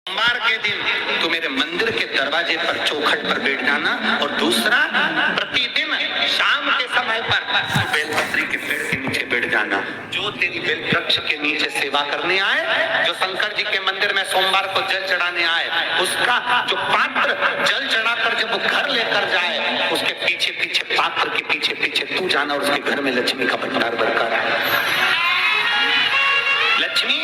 सोमवार के दिन तू मेरे मंदिर के दरवाजे पर चौखट पर बैठ जाना, और दूसरा प्रतिदिन शाम के समय पर तू बेलपत्री के पेड़ के नीचे बैठ जाना। जो तेरी बेल वृक्ष के नीचे सेवा करने आए, जो शंकर जी के मंदिर में सोमवार को जल चढ़ाने आए, उसका जो पात्र जल चढ़ाकर जब वो घर लेकर जाए, उसके पीछे पीछे पात्र के पीछे पीछे तू जाना और उसके घर में लक्ष्मी का भंडार भरकर आए। लक्ष्मी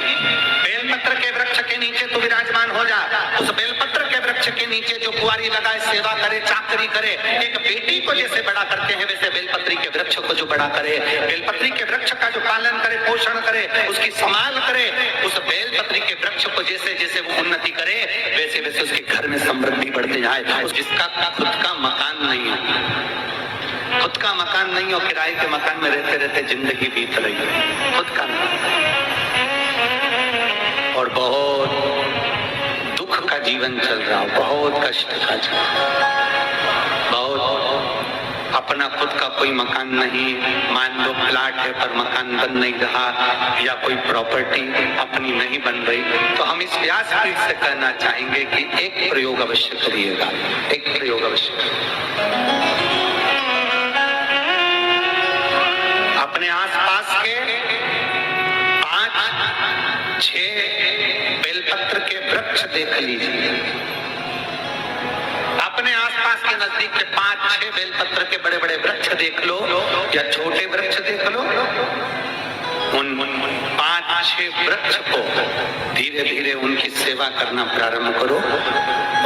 बेलपत्र के वृक्ष के नीचे तो विराजमान हो जा। उस बेलपत्र के वृक्ष के नीचे जो कुंवारी लगाए, सेवा करे, चाकरी करे, एक बेटी को जैसे बड़ा करते हैं वैसे बेलपत्री के वृक्ष को जो बड़ा करे, बेलपत्री के वृक्ष का जो पालन करे, पोषण करे, उसकी संभाल करे, उस बेलपत्री के वृक्ष को जैसे जैसे वो उन्नति करे वैसे वैसे उसके घर में समृद्धि बढ़ते जाए। जिसका खुद का मकान नहीं हो, खुद का मकान नहीं हो, किराए के मकान में रहते रहते जिंदगी बीत रही है, खुद का और बहुत दुख का जीवन चल रहा, बहुत कष्ट का बहुत अपना खुद का कोई मकान नहीं, मान लो प्लाट है पर मकान बन नहीं रहा, या कोई प्रॉपर्टी अपनी नहीं बन रही, तो हम इस व्यासपीठ से कहना चाहेंगे कि एक प्रयोग अवश्य करिएगा, एक प्रयोग अवश्य। अपने आसपास के 5-6 बेलपत्र के वृक्ष देख लीजिए, अपने आसपास के नजदीक के 5-6 बेलपत्र के बड़े बड़े वृक्ष देख लो या छोटे वृक्ष देख लो। उन 5-6 वृक्ष को धीरे धीरे उनकी सेवा करना प्रारंभ करो,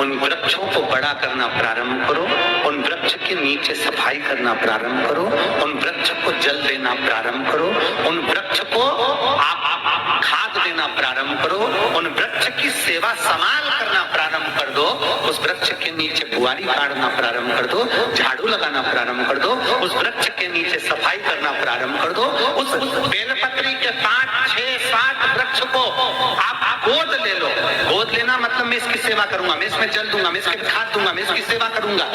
उन वृक्षों को बड़ा करना प्रारंभ करो, उन वृक्ष के नीचे सफाई करना प्रारंभ करो, उन वृक्ष को जल देना प्रारंभ करो, उन वृक्ष को आप खाद देना प्रारंभ करो, उन वृक्ष की सेवा संभाल करना प्रारंभ कर दो, उस वृक्ष के नीचे बुआरी काटना प्रारंभ कर दो, झाड़ू लगाना प्रारंभ कर दो, उस वृक्ष के नीचे सफाई करना प्रारंभ कर दो। उस बेलपत्री के 5-6-7 वृक्ष को आप गोद ले लो। गोद लेना मतलब मैं इसकी सेवा करूंगा, मैं इसमें जल दूंगा, मैं इसकी खाद दूंगा, मैं इसकी सेवा करूंगा,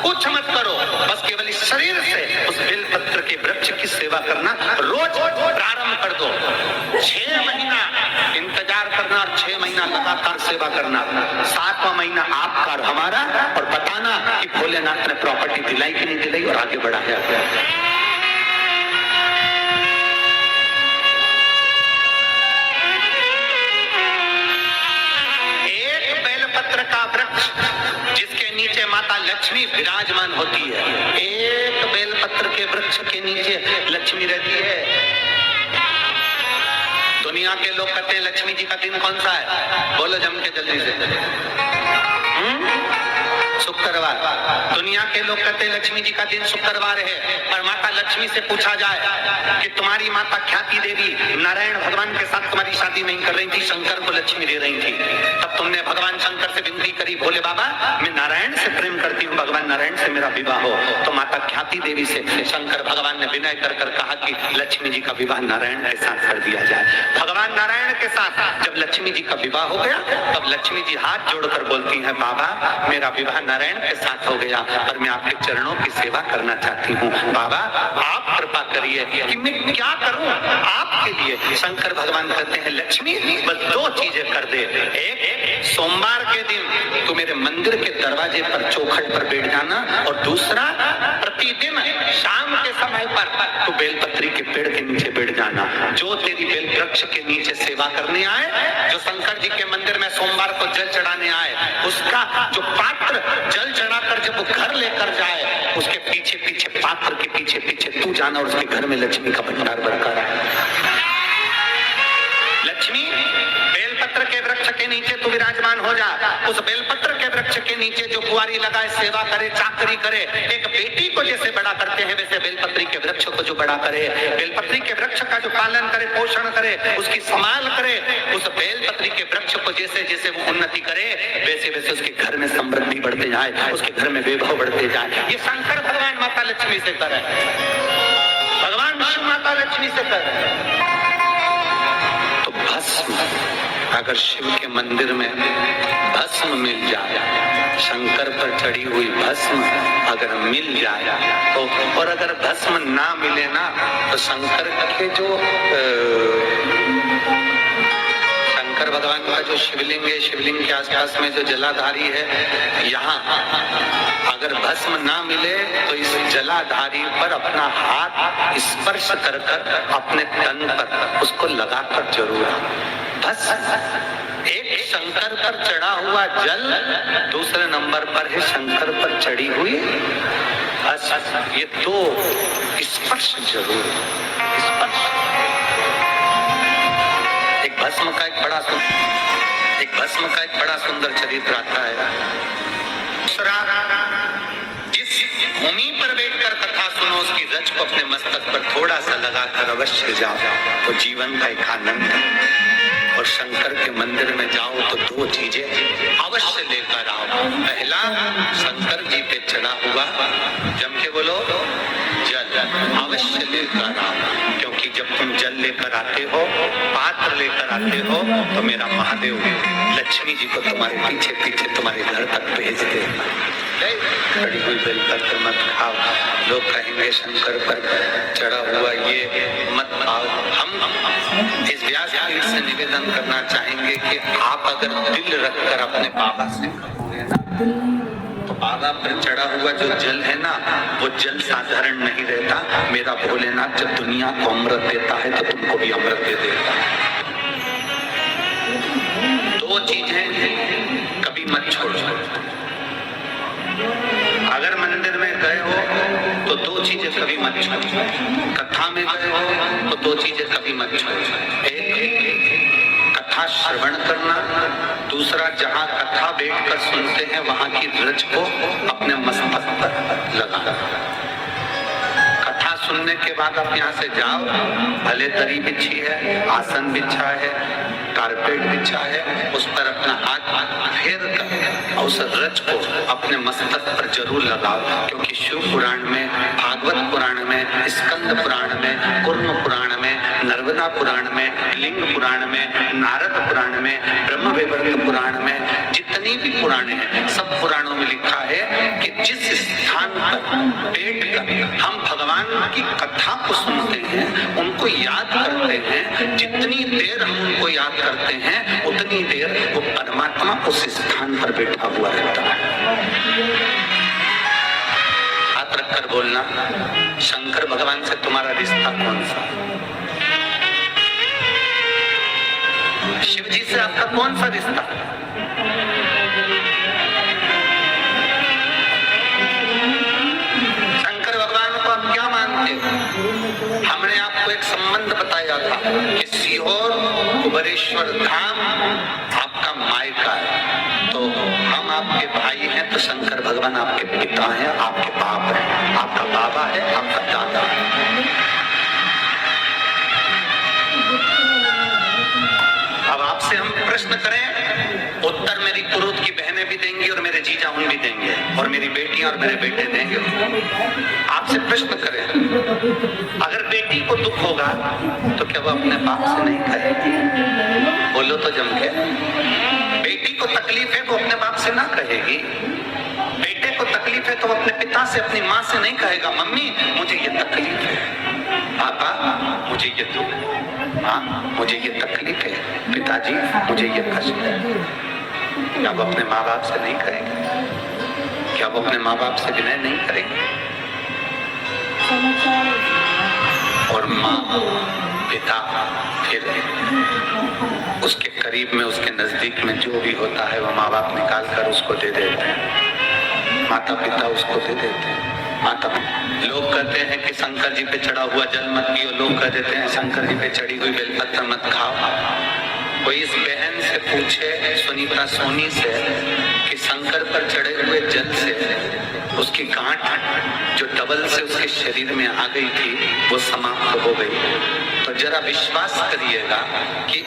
कुछ मत करो, बस केवल इस शरीर से उस बेलपत्र के वृक्ष की सेवा करना रोज प्रारंभ कर दो। 6 महीना इंतजार करना और 6 महीना लगातार सेवा करना, 7वां महीना आपका और हमारा, और बताना कि भोलेनाथ ने प्रॉपर्टी दिलाई कि नहीं दिलाई और आगे बढ़ा है। का वृक्ष जिसके नीचे माता लक्ष्मी विराजमान होती है, एक बेलपत्र के वृक्ष के नीचे लक्ष्मी रहती है। दुनिया के लोग कहते हैं लक्ष्मी जी का दिन कौन सा है, बोलो जम के जल्दी से। शुक्रवार। दुनिया के लोग कहते हैं लक्ष्मी जी का दिन शुक्रवार है, पर माता लक्ष्मी से पूछा जाए कि तुम्हारी माता ख्याति देवी नारायण भगवान के साथ तुम्हारी शादी नहीं कर रही थी, शंकर को लक्ष्मी दे रही थी, तब तुमने भगवान शंकर से विनती करी, भोले बाबा मैं नारायण से प्रेम करती हूँ, भगवान नारायण से मेरा विवाह हो। तो माता ख्याति देवी से शंकर भगवान ने विनय कर कर कहा कि लक्ष्मी जी का विवाह नारायण के साथ कर दिया जाए। भगवान नारायण के साथ जब लक्ष्मी जी का विवाह हो गया, तब लक्ष्मी जी हाथ जोड़कर बोलती है, बाबा मेरा विवाह नारायण के साथ हो गया, पर मैं आपके चरणों की सेवा करना चाहती हूँ, बाबा आप कृपा करिए कि मैं क्या करूं आपके लिए। शंकर भगवान कहते हैं लक्ष्मी बस 2 चीजें कर दे, एक सोमवार के दिन तू मेरे मंदिर के दरवाजे पर चौखट पर बैठ जाना, और दूसरा प्रतिदिन शाम के समय पर तू बेलपत्री के पेड़ के नीचे बैठ जाना। जो तेरी बेल वृक्ष के नीचे सेवा करने आए, जो शंकर जी के मंदिर में सोमवार को जल चढ़ाने आए, उसका जो पात्र जल चढ़ाकर जब वो घर लेकर जाए, उसके पीछे पीछे पात्र के पीछे पीछे तू जाना और उसके घर में लक्ष्मी का भंडार भरकर आए। लक्ष्मी बेलपत्र के वृक्ष के नीचे तू विराजमान हो जा। उस बेलपत्र के वृक्ष के नीचे जो कुंवारी लगाए, सेवा करे, चाकरी करे, एक बेटी को जैसे बड़ा करते हैं वैसे बेलपत्री के वृक्ष को जो बड़ा करे, बेलपत्री के वृक्ष का जो पालन करे, पोषण करे, उसकी संभाल करे, उस बेलपत्री के वृक्ष को जैसे जैसे वो उन्नति करे वैसे वैसे उसके घर में समृद्धि बढ़ते जाए, उसके घर में वैभव बढ़ते जाए। ये शंकर भगवान माता लक्ष्मी से करे, भगवान विष्णु माता लक्ष्मी से करे। तो भस्म अगर शिव के मंदिर में भस्म मिल जाए, शंकर पर चढ़ी हुई भस्म अगर मिल जाए तो, और अगर भस्म ना मिले ना, तो शंकर के जो शंकर भगवान का जो शिवलिंग है, शिवलिंग के आसपास में जो जलाधारी है, यहाँ अगर भस्म ना मिले तो इस जलाधारी पर अपना हाथ स्पर्श कर अपने तन पर उसको लगाकर जरूर भस्म। एक शंकर पर चढ़ा हुआ जल, दूसरे नंबर पर है शंकर पर चढ़ी हुई भस्म। ये दो स्पर्श जरूर, स्पर्श। एक भस्म का एक बड़ा सुंदर चरित्र आता है। दूसरा, जिस भूमि पर बैठकर कथा सुनो उसकी रज को अपने मस्तक पर थोड़ा सा लगाकर अवश्य जाओ तो जीवन का एक आनंद है। और शंकर के मंदिर में जाओ तो दो चीजें अवश्य लेकर आओ। पहला, शंकर जी पे चढ़ा हुआ, जम के बोलो, जल अवश्य लेकर आओ। क्योंकि जब तुम जल लेकर आते हो, पात्र लेकर आते हो, तो मेरा महादेव लक्ष्मी जी को तुम्हारे पीछे पीछे तुम्हारे घर तक भेज देगा। खड़ी हुई बेलपत्र मत खाओ, लोग कहेंगे शंकर पर चढ़ा हुआ ये मत खाओ। हम इस व्यासपीठ से निवेदन करना चाहेंगे कि आप अगर दिल रखकर अपने बाबा से कहोगे ना, तो बाबा पर चढ़ा हुआ जो जल है ना, वो जल साधारण नहीं रहता। मेरा भोलेनाथ जब दुनिया को अमृत देता है तो तुमको भी अमृत दे देता है। दो चीजें कभी मत छोड़ो। अगर मंदिर में गए हो तो दो चीजें कभी मत छोड़ो। कथा में गए हो तो दो चीजें कभी मत छोड़ो। एक, कथा श्रवण करना। दूसरा, जहाँ कथा बैठकर सुनते हैं वहां की रज को अपने मस्तक पर लगाना। कथा सुनने के बाद आप यहाँ से जाओ, भले दरी बिछी है, आसन बिछा है, कारपेट बिछा है, उस पर अपना हाथ फेर कर उस रज को अपने मस्तक पर जरूर लगाओ। क्योंकि शिव पुराण में, भागवत पुराण में, स्कंद पुराण में, कुर्म पुराण में, नर्मदा पुराण में, लिंग पुराण में, नारद पुराण में, ब्रह्म वैवर्त पुराण में, जितनी भी पुराण हैं, सब पुराणों में लिखा है कि जिस स्थान पर बैठकर हम भगवान की कथा को सुनते हैं, उनको याद करते हैं, जितनी देर हम उनको याद करते हैं उतनी देर वो परमात्मा उस स्थान पर बैठा हुआ रहता है। हाथ रखकर बोलना, शंकर भगवान से तुम्हारा रिश्ता कौन सा? शिव जी से आपका कौन सा रिश्ता? शंकर भगवान को आप क्या मानते हो? हमने आपको एक संबंध बताया था कि सीहोर कुबेरेश्वर धाम आपका मायका है, तो हम आपके भाई हैं, तो शंकर भगवान आपके पिता हैं, आपके बाप हैं, आपका बाबा है, आपका दादा है। अब आपसे हम प्रश्न करें, उत्तर मेरी पुरोहित की बहनें भी देंगी और मेरे जीजा उन भी देंगे और मेरी बेटियां और मेरे बेटे देंगे। आपसे प्रश्न करें, अगर बेटी को दुख होगा तो क्या वो अपने बाप से नहीं कहेगी? बोलो तो जम के। बेटी को तकलीफ है वो अपने बाप से ना कहेगी। बेटे को तकलीफ है तो वो अपने पिता से, अपनी माँ से नहीं कहेगा, मम्मी मुझे ये तकलीफ है, पापा मुझे ये दुख है, माँ मुझे ये तकलीफ है, पिताजी मुझे ये कष्ट है। क्या वो अपने माँ बाप से नहीं करेंगे? क्या वो अपने माँ बाप से विनय नहीं करेंगे? और माँ, पिता, फिर उसके करीब में, उसके नजदीक में जो भी होता है वो माँ बाप निकाल कर उसको दे देते हैं। माता पिता उसको दे देते हैं। माता, लोग कहते हैं कि शंकर जी पे चढ़ा हुआ जल मत पियो, लोग कह देते हैं शंकर जी पे चढ़ी हुई बेलपत्र मत खाओ। कोई इस बहन से पूछे, सुनीता सोनी से, कि शंकर पर चढ़े हुए जल से उसकी गांठ जो डबल से उसके शरीर में आ गई थी वो समाप्त हो गई, तो जरा विश्वास करिएगा कि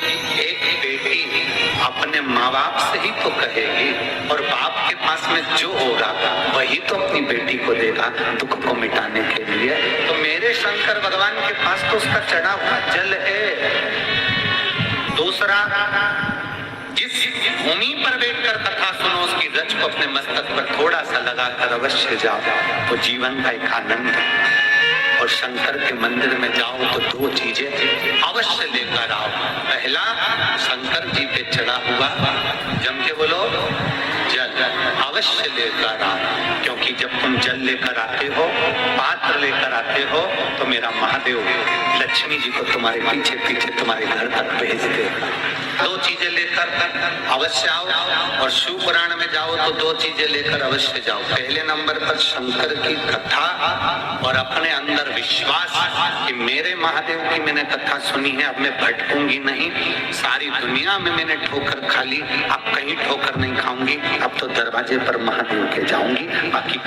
एक बेटी अपने माँ बाप से ही तो कहेगी, और बाप के पास में जो होगा वही तो अपनी बेटी को देगा दुख को मिटाने के लिए। तो मेरे शंकर भगवान के पास तो उसका चढ़ा हुआ जल है। दूसरा, जिस भूमि पर बैठकर कथा सुनो उसकी रज को अपने मस्तक पर थोड़ा सा लगाकर अवश्य जाओ, तो जीवन का एक आनंद है। और और शंकर के मंदिर में जाओ तो दो चीजें अवश्य लेकर आओ। पहला, शंकर जी पे चढ़ा हुआ, जम के बोलो, जल अवश्य लेकर आओ। क्योंकि जब तुम जल लेकर आते हो, पात्र लेकर आते हो, तो मेरा महादेव लक्ष्मी जी को तुम्हारे पीछे पीछे तुम्हारे घर तक भेजते हो। दो चीजें लेकर अवश्य आओ। और शिव पुराण में जाओ तो दो चीजें लेकर अवश्य जाओ। पहले नंबर पर शंकर की कथा और अपने अंदर विश्वास कि मेरे महादेव की मैंने कथा सुनी है, अब मैं भटकूंगी नहीं। सारी दुनिया में मैंने ठोकर खा ली, अब कहीं ठोकर नहीं खाऊंगी, अब तो दरवाजे पर महादेव के जाऊंगी, बाकी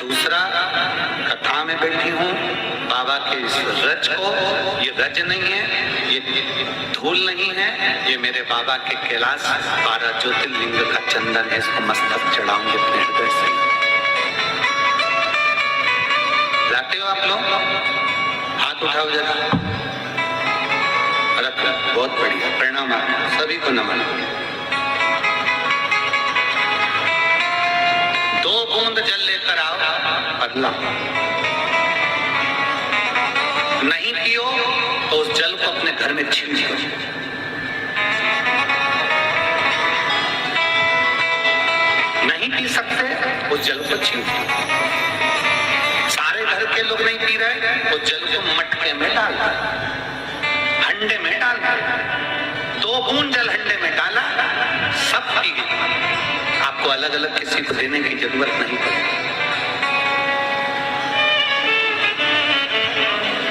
दूसरा, कथा में बैठी हूँ बाबा के इस रज को, ये रज नहीं है, ये धूल नहीं है, ये मेरे बाबा के कैलाश 12 ज्योतिर्लिंग का चंदन है, इसको मस्तक चढ़ाऊंगे अपने हृदय से। जाते हो आप लोग? हाथ उठाओ जरा, रखो, बहुत बढ़िया, प्रणाम सभी को नमन। 2 बूंद जल लेकर आओ, पतला नहीं पियो तो उस जल को अपने घर में छीन दो। नहीं पी सकते, उस जल को छीन दो। सारे घर के लोग नहीं पी रहे, उस जल को मटके में डाल दो, हंडे में डाल दो। 2 बूंद जल हंडे में डाला, सब पी गए। आपको अलग अलग किसी को देने की जरूरत नहीं पड़ेगी,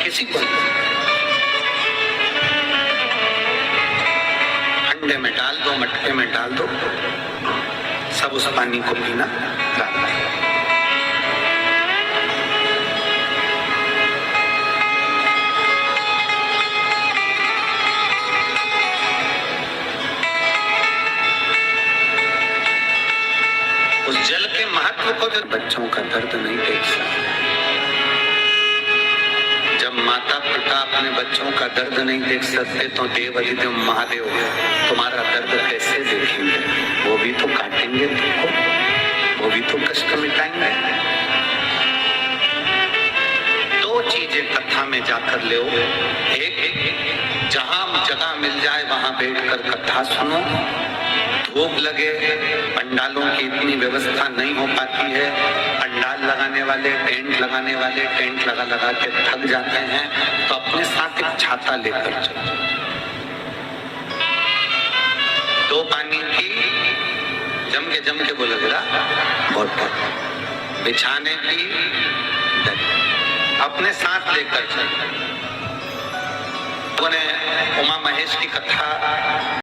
किसी को। हंडे में डाल दो, मटके में डाल दो, सब उस पानी को पीना डाल दो। उस जल के महत्व को जो बच्चों का दर्द नहीं देख सकते, जब माता पिता अपने बच्चों का दर्द नहीं देख सकते तो देव अधिदेव महादेव तुम्हारा दर्द कैसे देखेंगे? वो भी तो काटेंगे तुमको, वो भी तो कष्ट मिटाएंगे। 2 चीजें कथा में जाकर ले, एक जहां जगह मिल जाए वहां बैठकर कथा सुनो। धूप लगे, पंडालों की इतनी व्यवस्था नहीं हो पाती है, पंडाल लगाने वाले, टेंट लगाने वाले टेंट लगा लगा के थक जाते हैं, तो अपने साथ एक छाता लेकर चलो। 2 पानी की जम के बोलो जरा, बोतल बिछाने की अपने साथ लेकर चलो। उमा महेश की कथा